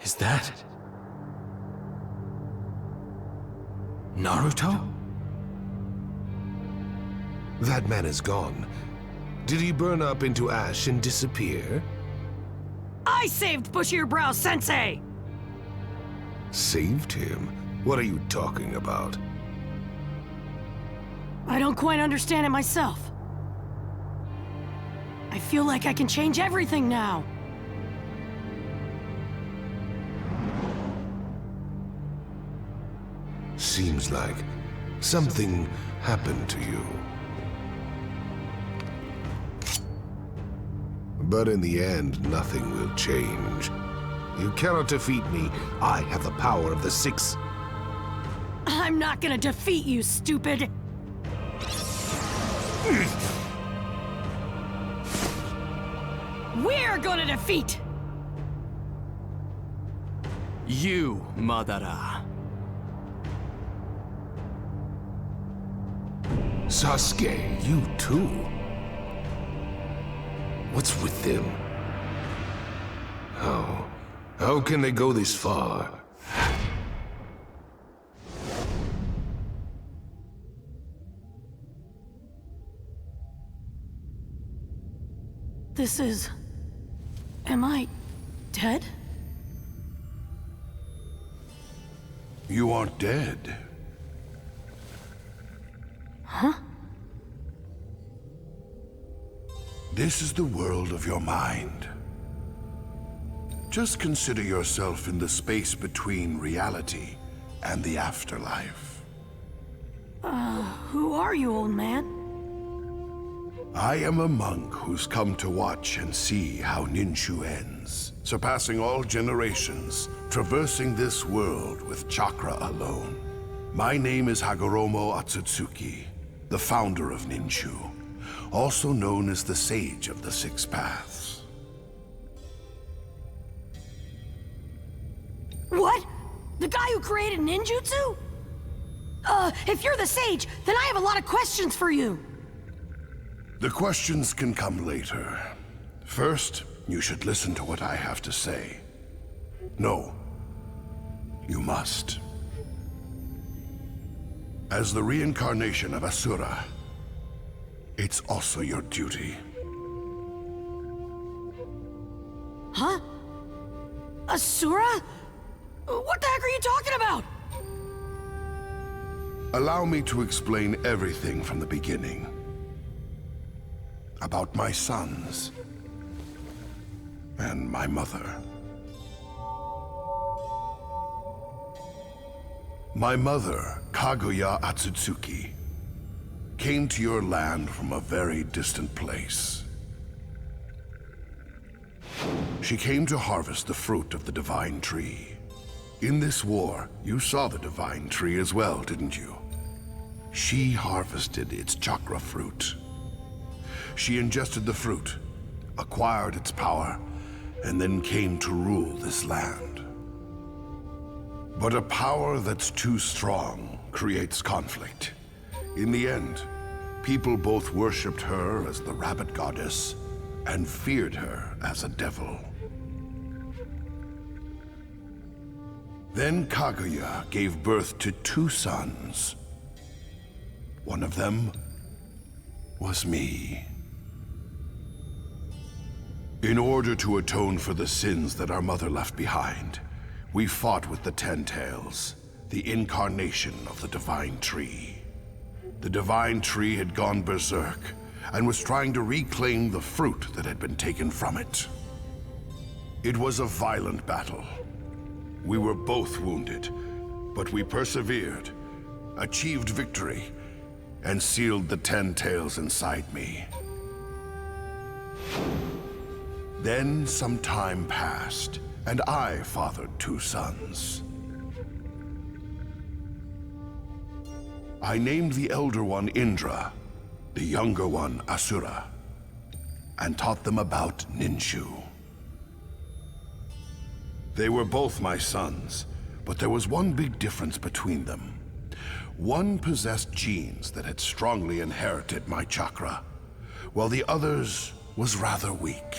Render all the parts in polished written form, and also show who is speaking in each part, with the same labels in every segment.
Speaker 1: Is that... Naruto?
Speaker 2: That man is gone. Did he burn up into ash and disappear?
Speaker 3: I saved Bushier Brow Sensei!
Speaker 2: Saved him? What are you talking about?
Speaker 3: I don't quite understand it myself. I feel like I can change everything now.
Speaker 2: Seems like something happened to you. But in the end, nothing will change. You cannot defeat me. I have the power of the six.
Speaker 3: I'm not gonna defeat you, stupid! We're gonna defeat!
Speaker 1: You, Madara.
Speaker 2: Sasuke, you too? What's with them? How can they go this far?
Speaker 3: This is... Am I... dead?
Speaker 4: You aren't dead.
Speaker 3: Huh?
Speaker 4: This is the world of your mind. Just consider yourself in the space between reality and the afterlife.
Speaker 3: Who are you, old man?
Speaker 4: I am a monk who's come to watch and see how Ninshu ends, surpassing all generations, traversing this world with chakra alone. My name is Hagoromo Atsutsuki, the founder of Ninshu, also known as the Sage of the Six Paths.
Speaker 3: What? The guy who created ninjutsu? If you're the sage, then I have a lot of questions for you.
Speaker 4: The questions can come later. First, you should listen to what I have to say. No, you must. As the reincarnation of Asura, it's also your duty.
Speaker 3: Huh? Asura? What the heck are you talking about?
Speaker 4: Allow me to explain everything from the beginning. About my sons and my mother. My mother, Kaguya Atsutsuki, came to your land from a very distant place. She came to harvest the fruit of the divine tree. In this war, you saw the divine tree as well, didn't you? She harvested its chakra fruit. She ingested the fruit, acquired its power, and then came to rule this land. But a power that's too strong creates conflict. In the end, people both worshipped her as the rabbit goddess and feared her as a devil. Then Kaguya gave birth to two sons. One of them was me. In order to atone for the sins that our mother left behind, we fought with the Ten Tails, the incarnation of the Divine Tree. The Divine Tree had gone berserk and was trying to reclaim the fruit that had been taken from it. It was a violent battle. We were both wounded, but we persevered, achieved victory, and sealed the Ten Tails inside me. Then some time passed, and I fathered two sons. I named the elder one Indra, the younger one Asura, and taught them about Ninshu. They were both my sons, but there was one big difference between them. One possessed genes that had strongly inherited my chakra, while the other's was rather weak.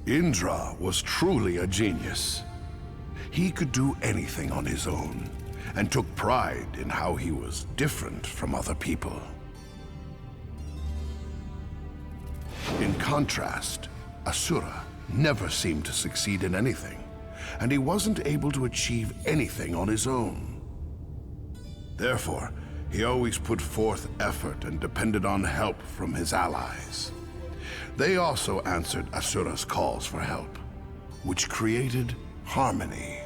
Speaker 4: Indra was truly a genius. He could do anything on his own, and took pride in how he was different from other people. In contrast, Asura never seemed to succeed in anything, and he wasn't able to achieve anything on his own. Therefore, he always put forth effort and depended on help from his allies. They also answered Asura's calls for help, which created harmony.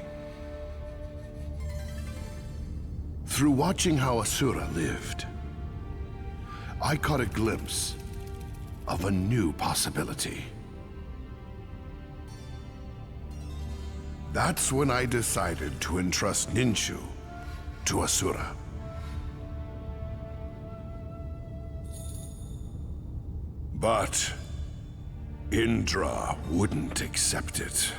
Speaker 4: Through watching how Asura lived, I caught a glimpse of a new possibility. That's when I decided to entrust Ninshu to Asura. But Indra wouldn't accept it.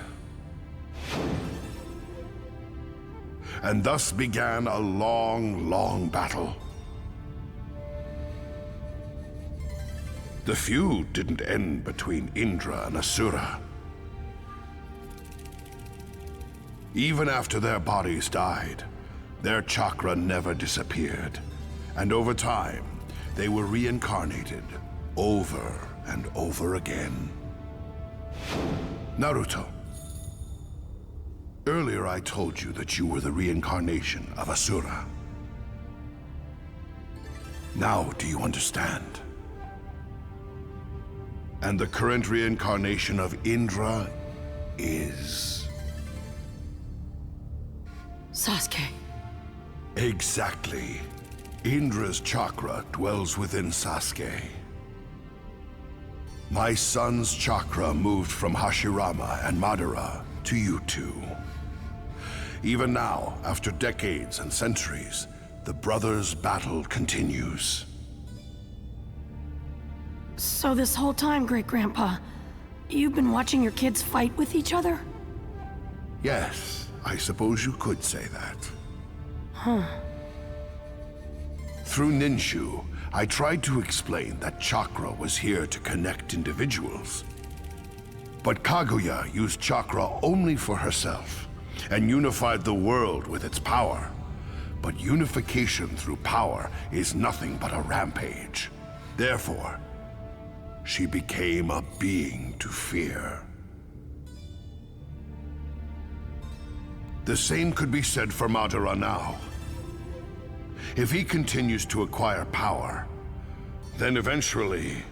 Speaker 4: And thus began a long, long battle. The feud didn't end between Indra and Asura. Even after their bodies died, their chakra never disappeared, and over time, they were reincarnated over and over again. Naruto. Earlier I told you that you were the reincarnation of Asura. Now do you understand? And the current reincarnation of Indra is...
Speaker 3: Sasuke.
Speaker 4: Exactly. Indra's chakra dwells within Sasuke. My son's chakra moved from Hashirama and Madara to you two. Even now, after decades and centuries, the brothers' battle continues.
Speaker 3: So this whole time, Great-Grandpa, you've been watching your kids fight with each other?
Speaker 4: Yes, I suppose you could say that.
Speaker 3: Huh.
Speaker 4: Through Ninshu, I tried to explain that chakra was here to connect individuals. But Kaguya used chakra only for herself, and unified the world with its power. But unification through power is nothing but a rampage. Therefore, she became a being to fear. The same could be said for Madara now. If he continues to acquire power, then eventually...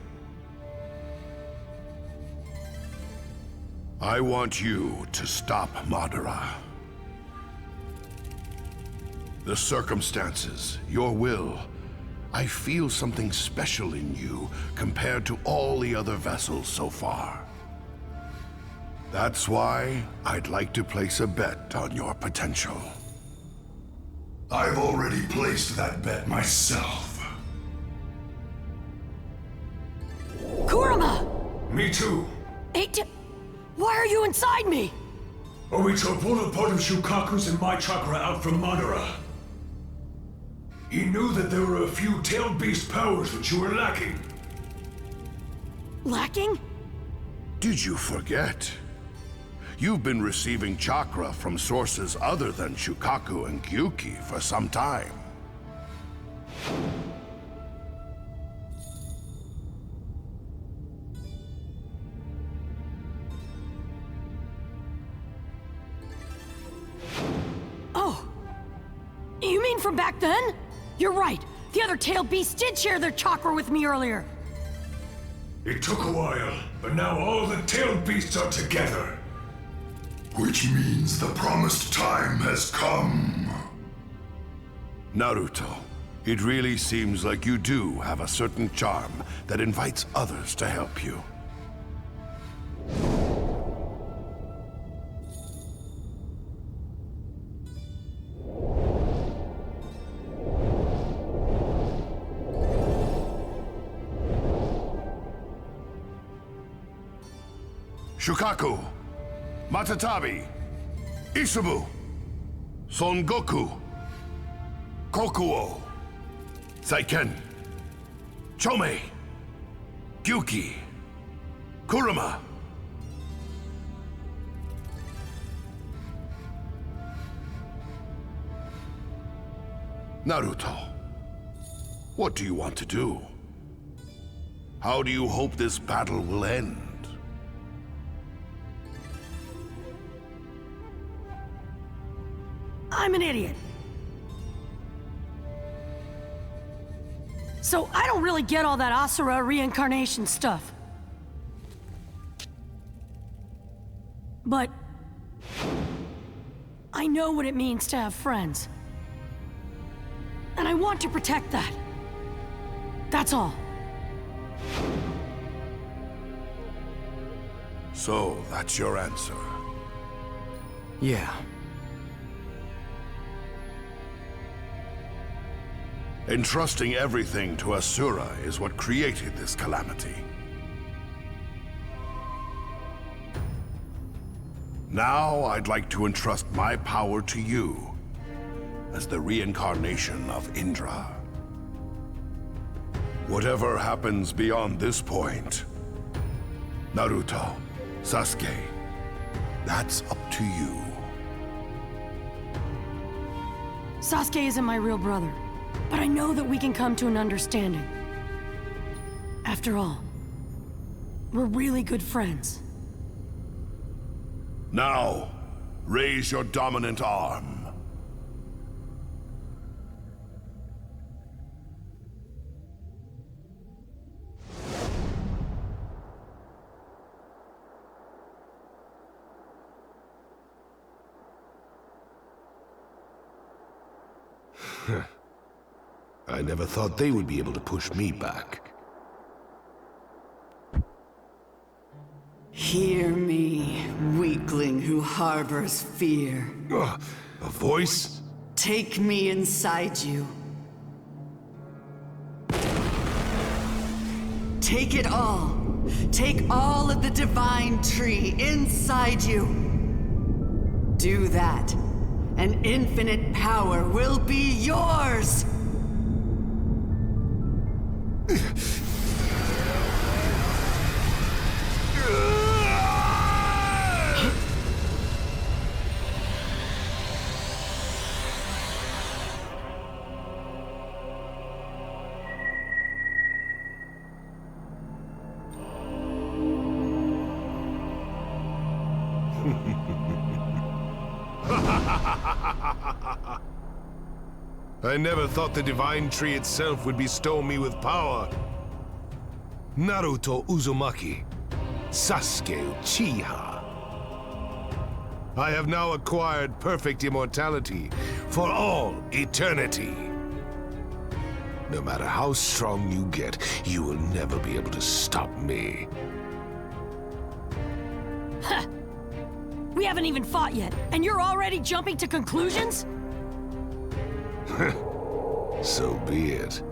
Speaker 4: I want you to stop Madara. The circumstances, your will, I feel something special in you compared to all the other vessels so far. That's why I'd like to place a bet on your potential.
Speaker 5: I've already placed that bet myself.
Speaker 3: Kurama!
Speaker 5: Me too.
Speaker 3: Why are you inside me?
Speaker 5: Obito pulled a part of Shukaku's and my chakra out from Madara. He knew that there were a few tailed beast powers that you were lacking.
Speaker 3: Lacking?
Speaker 4: Did you forget? You've been receiving chakra from sources other than Shukaku and Gyuki for some time.
Speaker 3: Oh. You mean from back then? You're right. The other tailed beasts did share their chakra with me earlier.
Speaker 5: It took a while, but now all the tailed beasts are together. Which means the promised time has come.
Speaker 4: Naruto, it really seems like you do have a certain charm that invites others to help you. Shukaku, Matatabi, Isubu, Son Goku, Kokuo, Saiken, Chomei, Gyuki, Kurama, Naruto, what do you want to do? How do you hope this battle will end?
Speaker 3: I'm an idiot. So I don't really get all that Asura reincarnation stuff. But I know what it means to have friends. And I want to protect that. That's all.
Speaker 4: So, that's your answer.
Speaker 1: Yeah.
Speaker 4: Entrusting everything to Asura is what created this calamity. Now, I'd like to entrust my power to you as the reincarnation of Indra. Whatever happens beyond this point, Naruto, Sasuke, that's up to you.
Speaker 3: Sasuke isn't my real brother, but I know that we can come to an understanding. After all, we're really good friends.
Speaker 4: Now, raise your dominant arm.
Speaker 2: I never thought they would be able to push me back.
Speaker 6: Hear me, weakling who harbors fear.
Speaker 2: A voice?
Speaker 6: Take me inside you. Take it all. Take all of the divine tree inside you. Do that, and infinite power will be yours!
Speaker 2: I never thought the divine tree itself would bestow me with power. Naruto Uzumaki, Sasuke Uchiha. I have now acquired perfect immortality for all eternity. No matter how strong you get, you will never be able to stop me.
Speaker 3: We haven't even fought yet, and you're already jumping to conclusions?
Speaker 2: So be it.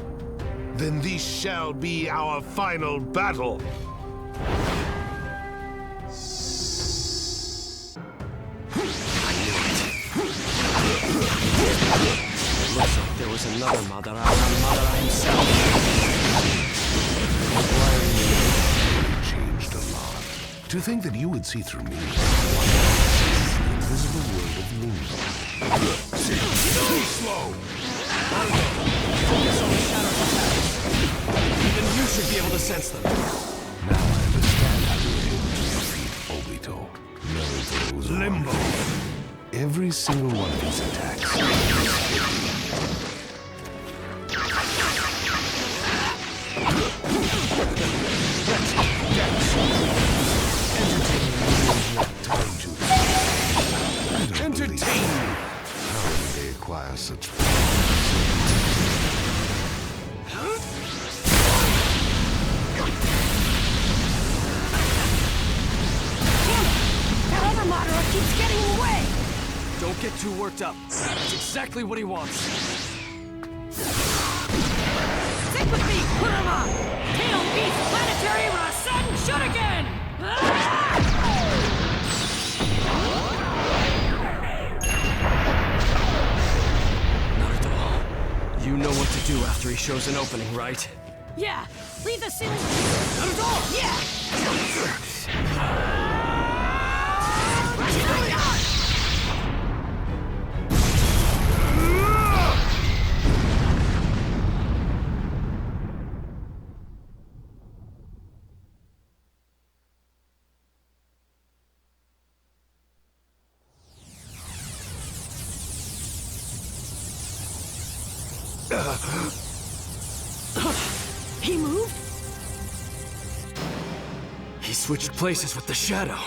Speaker 2: Then this shall be our final battle.
Speaker 1: Looks like there was another Madara himself.
Speaker 2: Changed a lot. To think that you would see through me. The invisible world of Limbo.
Speaker 1: Too slow! Focus on the shadows attacks. Even you should be able to sense them.
Speaker 2: Now I understand how you were able to defeat Obito. Naruto's Limbo. Every single one of his attacks. Entertain me! How did they acquire such
Speaker 3: That other Madara keeps getting in the way!
Speaker 1: Don't get too worked up. That's exactly what he wants.
Speaker 3: Stick with me, Kurama! Tail Beast Planetary RYZEN Shuriken!
Speaker 1: Naruto, you know what to do after he shows an opening, right?
Speaker 3: Yeah, leave the ceiling. Naruto! Yeah! He moved?
Speaker 1: He switched places with the shadow.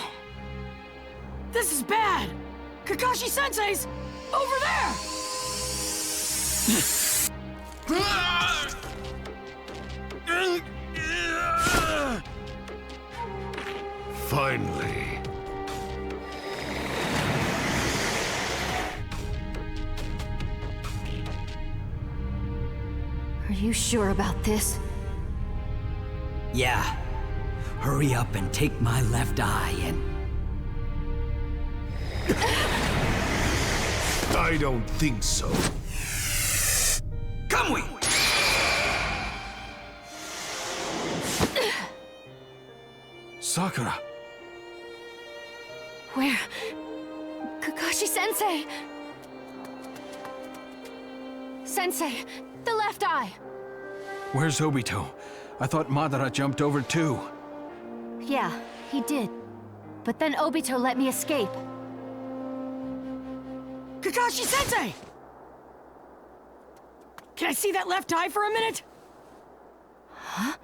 Speaker 3: This is bad! Kakashi-sensei's over there!
Speaker 2: Finally.
Speaker 3: Are you sure about this?
Speaker 7: Yeah. Hurry up and take my left eye and...
Speaker 2: I don't think so.
Speaker 7: Come we!
Speaker 1: Sakura.
Speaker 3: Where? Kakashi-sensei! Sensei, the left eye!
Speaker 8: Where's Obito? I thought Madara jumped over too.
Speaker 9: Yeah, he did. But then Obito let me escape.
Speaker 3: Kakashi-sensei! Can I see that left eye for a minute?
Speaker 9: Huh?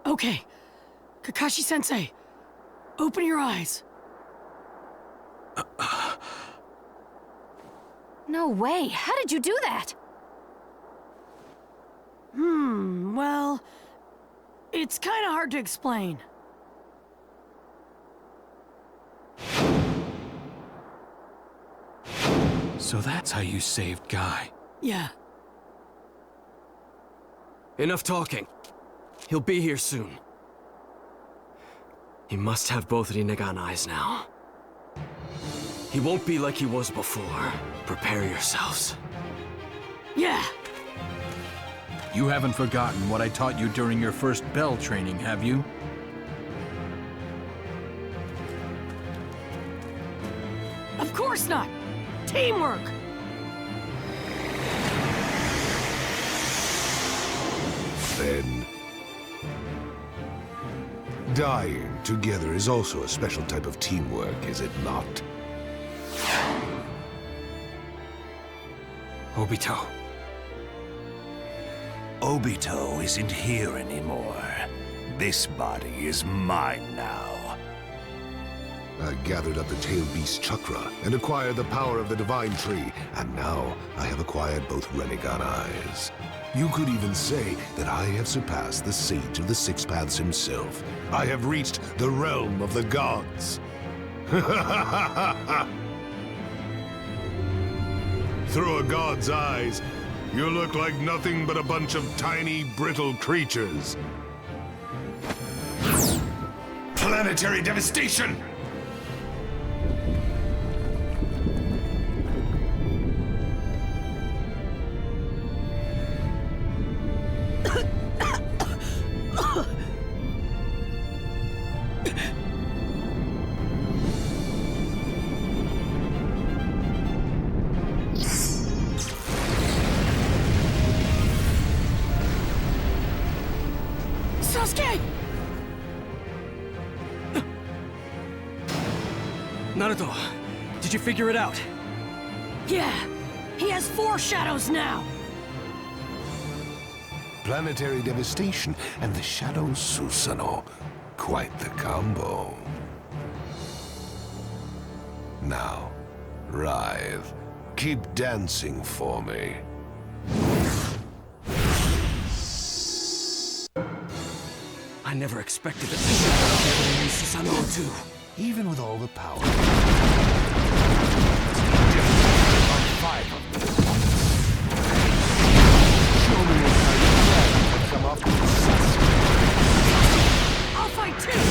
Speaker 3: Okay. Kakashi-sensei, open your eyes.
Speaker 9: No way! How did you do that?
Speaker 3: Well... it's kinda hard to explain.
Speaker 8: So that's how you saved Guy.
Speaker 3: Yeah.
Speaker 1: Enough talking. He'll be here soon. He must have both Rinnegan eyes now. He won't be like he was before. Prepare yourselves.
Speaker 3: Yeah!
Speaker 8: You haven't forgotten what I taught you during your first bell training, have you?
Speaker 3: Of course not! Teamwork!
Speaker 2: Then... dying together is also a special type of teamwork, is it not?
Speaker 8: Obito.
Speaker 10: Obito isn't here anymore. This body is mine now.
Speaker 2: I gathered up the tail beast chakra and acquired the power of the divine tree, and now I have acquired both Rinnegan eyes. You could even say that I have surpassed the Sage of the Six Paths himself. I have reached the realm of the gods. Through a god's eyes, you look like nothing but a bunch of tiny, brittle creatures.
Speaker 5: Planetary devastation!
Speaker 3: Sasuke!
Speaker 1: Naruto, did you figure it out?
Speaker 3: Yeah! He has 4 shadows now!
Speaker 2: Planetary devastation and the Shadow Susanoo. Quite the combo. Now, Writhe, keep dancing for me.
Speaker 1: I never expected that the shadow would be able to use Susanoo too.
Speaker 2: Even with all the power. Show me what kind of plan you can come up with, Sasuke.
Speaker 3: I'll fight too!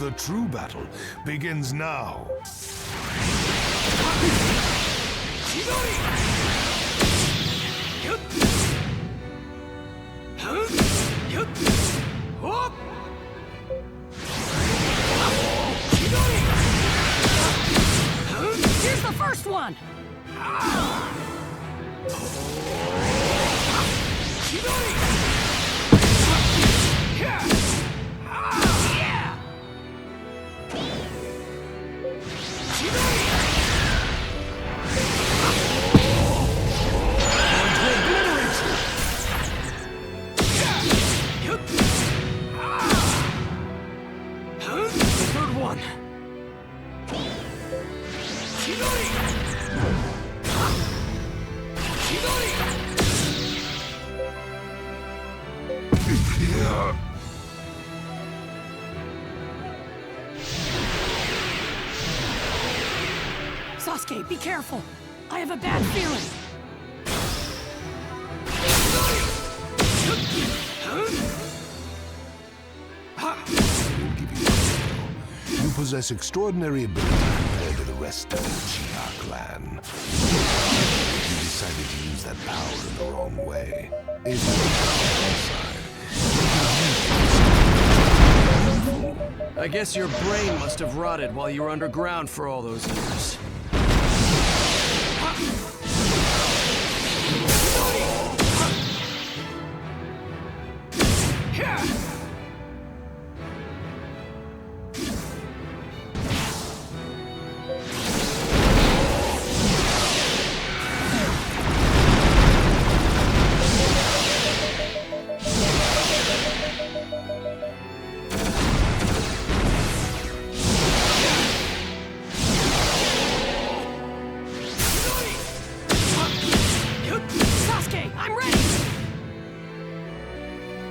Speaker 2: The true battle begins now.
Speaker 3: Here's the first one!
Speaker 1: Third one.
Speaker 3: Sasuke, be careful! I have a bad feeling!
Speaker 2: You possess extraordinary ability compared to the rest of the Uchiha clan. You decided to use that power in the wrong way. If you were on our side,
Speaker 1: I guess your brain must have rotted while you were underground for all those years.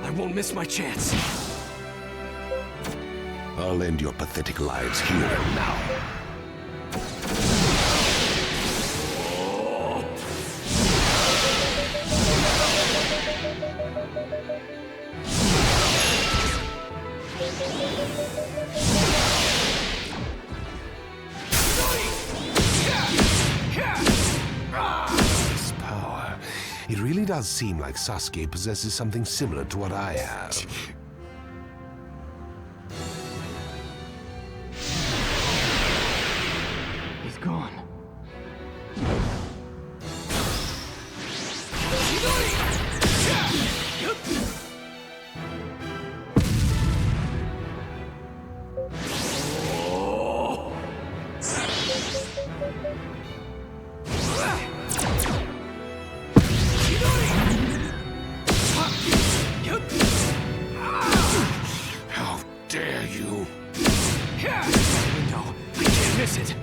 Speaker 1: I won't miss my chance.
Speaker 2: I'll end your pathetic lives here and now. This power. It really does seem like Sasuke possesses something similar to what I have.
Speaker 1: He's gone.
Speaker 2: How dare you?
Speaker 1: No, I can't miss it.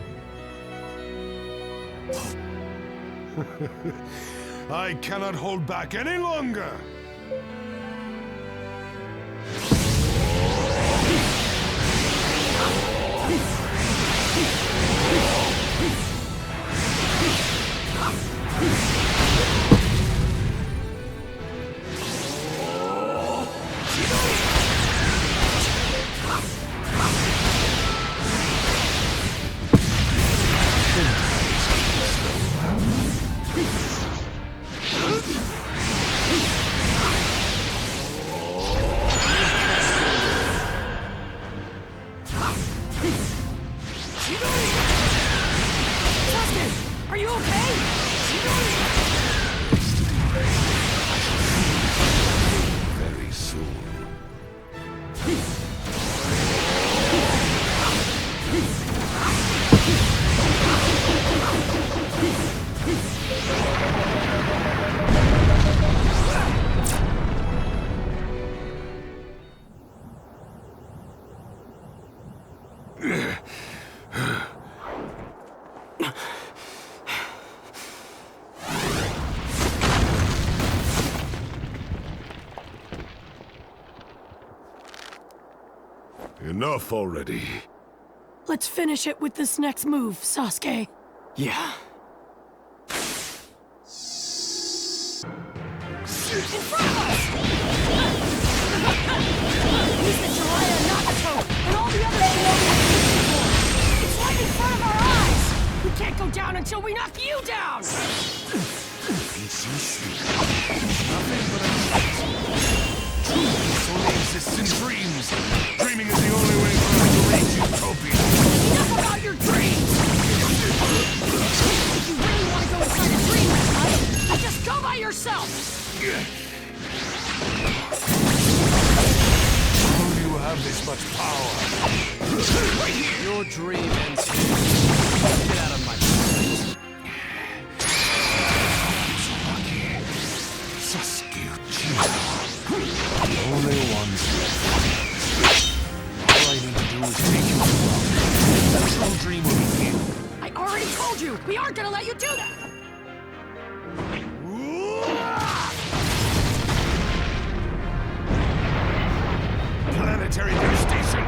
Speaker 2: I cannot hold back any longer!
Speaker 3: Are you okay?
Speaker 2: Very soon. Enough already.
Speaker 3: Let's finish it with this next move, Sasuke.
Speaker 1: Yeah.
Speaker 3: In front of us! Use the Jiraiya Nagato and all the other
Speaker 2: dreams. Dreaming is the only way for us to reach utopia.
Speaker 3: Enough about your dreams! If you really want to go inside a dream last night, just go by yourself!
Speaker 2: How do you have this much power?
Speaker 1: Your dream ends here. Get out of my sight.
Speaker 2: Sasuke Uchiha. Only one's left. All I need to do is take you along. The true dream will begin.
Speaker 3: I already told you, we aren't gonna let you do that!
Speaker 2: Planetary devastation.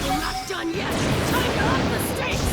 Speaker 3: We're not done yet! Time to up the stakes!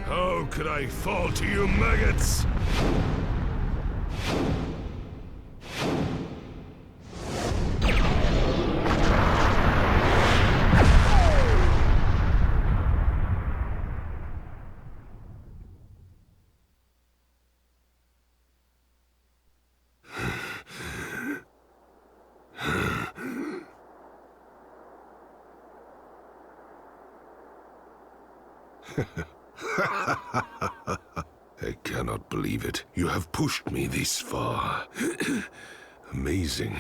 Speaker 3: How could I fall to you maggots? I cannot believe it. You have pushed me this far. Amazing.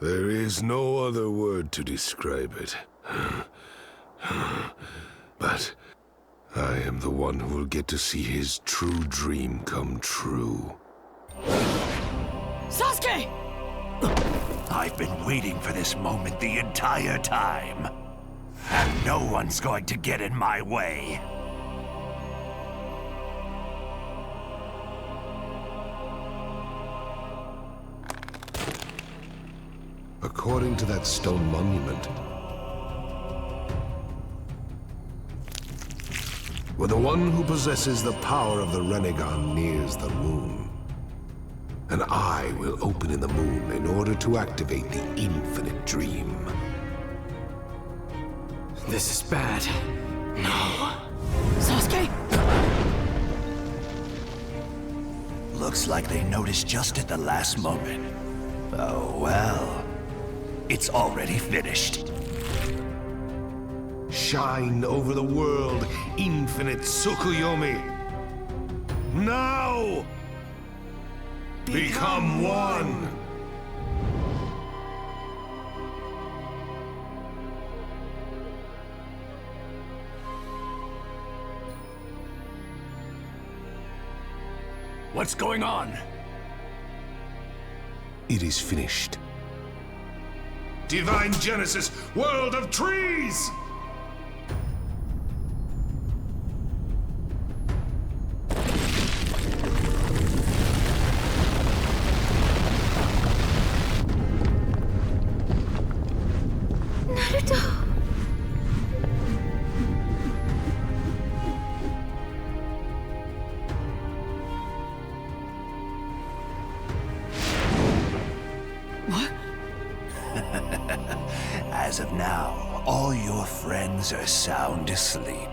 Speaker 3: There is no other word to describe it. But I am the one who will get to see his true dream come true. Sasuke!
Speaker 10: I've been waiting for this moment the entire time. And no one's going to get in my way.
Speaker 2: According to that stone monument, where the one who possesses the power of the Renegon nears the moon, an eye will open in the moon in order to activate the infinite dream.
Speaker 1: This is bad. No.
Speaker 3: Sasuke?
Speaker 10: Looks like they noticed just at the last moment. Oh well. It's already finished.
Speaker 2: Shine over the world, infinite Tsukuyomi. Now! Become one!
Speaker 1: What's going on?
Speaker 2: It is finished. Divine Genesis, world of trees!
Speaker 9: Naruto!
Speaker 10: As of now, all your friends are sound asleep.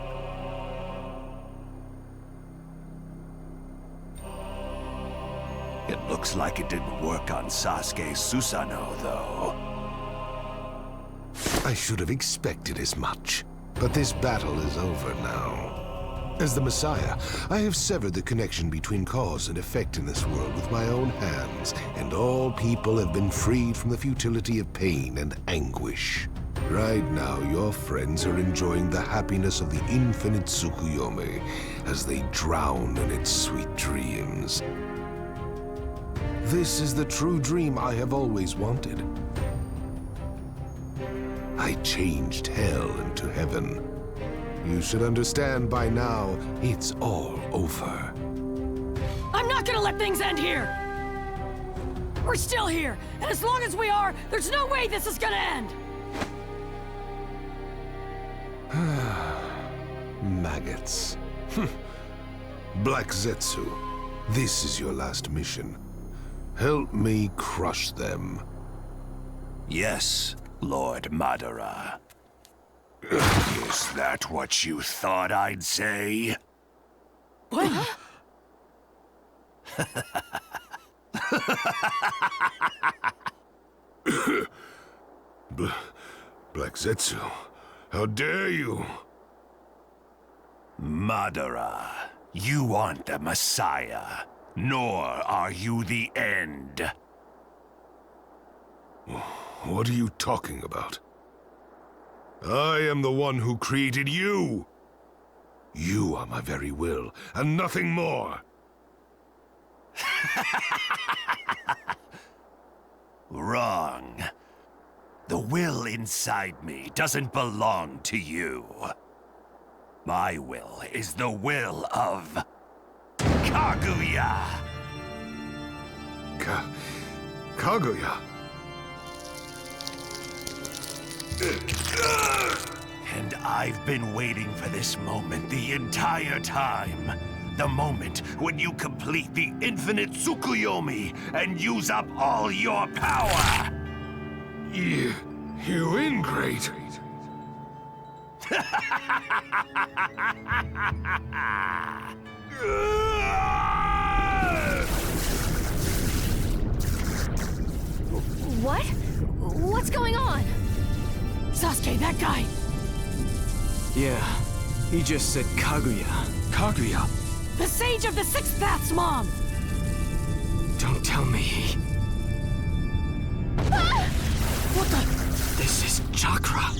Speaker 10: It looks like it didn't work on Sasuke Susanoo, though.
Speaker 2: I should have expected as much. But this battle is over now. As the Messiah, I have severed the connection between cause and effect in this world with my own hands, and all people have been freed from the futility of pain and anguish. Right now, your friends are enjoying the happiness of the infinite Tsukuyomi as they drown in its sweet dreams. This is the true dream I have always wanted. I changed hell into heaven. You should understand by now, it's all over.
Speaker 11: I'm not gonna let things end here! We're still here, and as long as we are, there's no way this is gonna end!
Speaker 2: Maggots. Black Zetsu, this is your last mission. Help me crush them.
Speaker 10: Yes, Lord Madara. Is that what you thought I'd say?
Speaker 11: What?
Speaker 2: Black Zetsu, how dare you?
Speaker 10: Madara, you aren't the Messiah, nor are you the end.
Speaker 2: What are you talking about? I am the one who created you! You are my very will, and nothing more!
Speaker 10: Wrong. The will inside me doesn't belong to you. My will is the will of Kaguya!
Speaker 2: Kaguya?
Speaker 10: And I've been waiting for this moment the entire time. The moment when you complete the infinite Tsukuyomi and use up all your power!
Speaker 2: You ingrate!
Speaker 9: What? What's going on?
Speaker 11: Sasuke, that guy!
Speaker 1: Yeah, he just said Kaguya.
Speaker 8: Kaguya!
Speaker 11: The Sage of the Sixth Path's mom!
Speaker 1: Don't tell me.
Speaker 11: Ah! What the?
Speaker 1: This is chakra.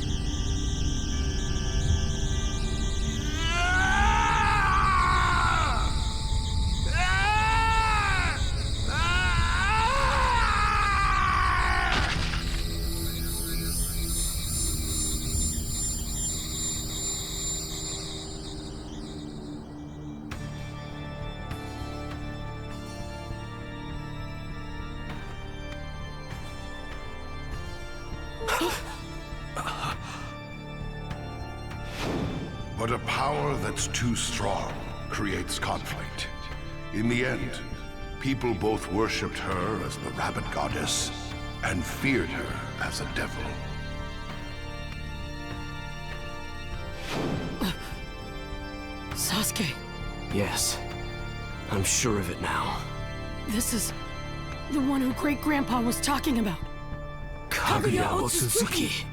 Speaker 4: But a power that's too strong creates conflict. In the end, people both worshipped her as the rabbit goddess and feared her as a devil.
Speaker 11: Sasuke.
Speaker 1: Yes, I'm sure of it now.
Speaker 11: This is the one who Great-Grandpa was talking about.
Speaker 1: Kaguya Otsutsuki.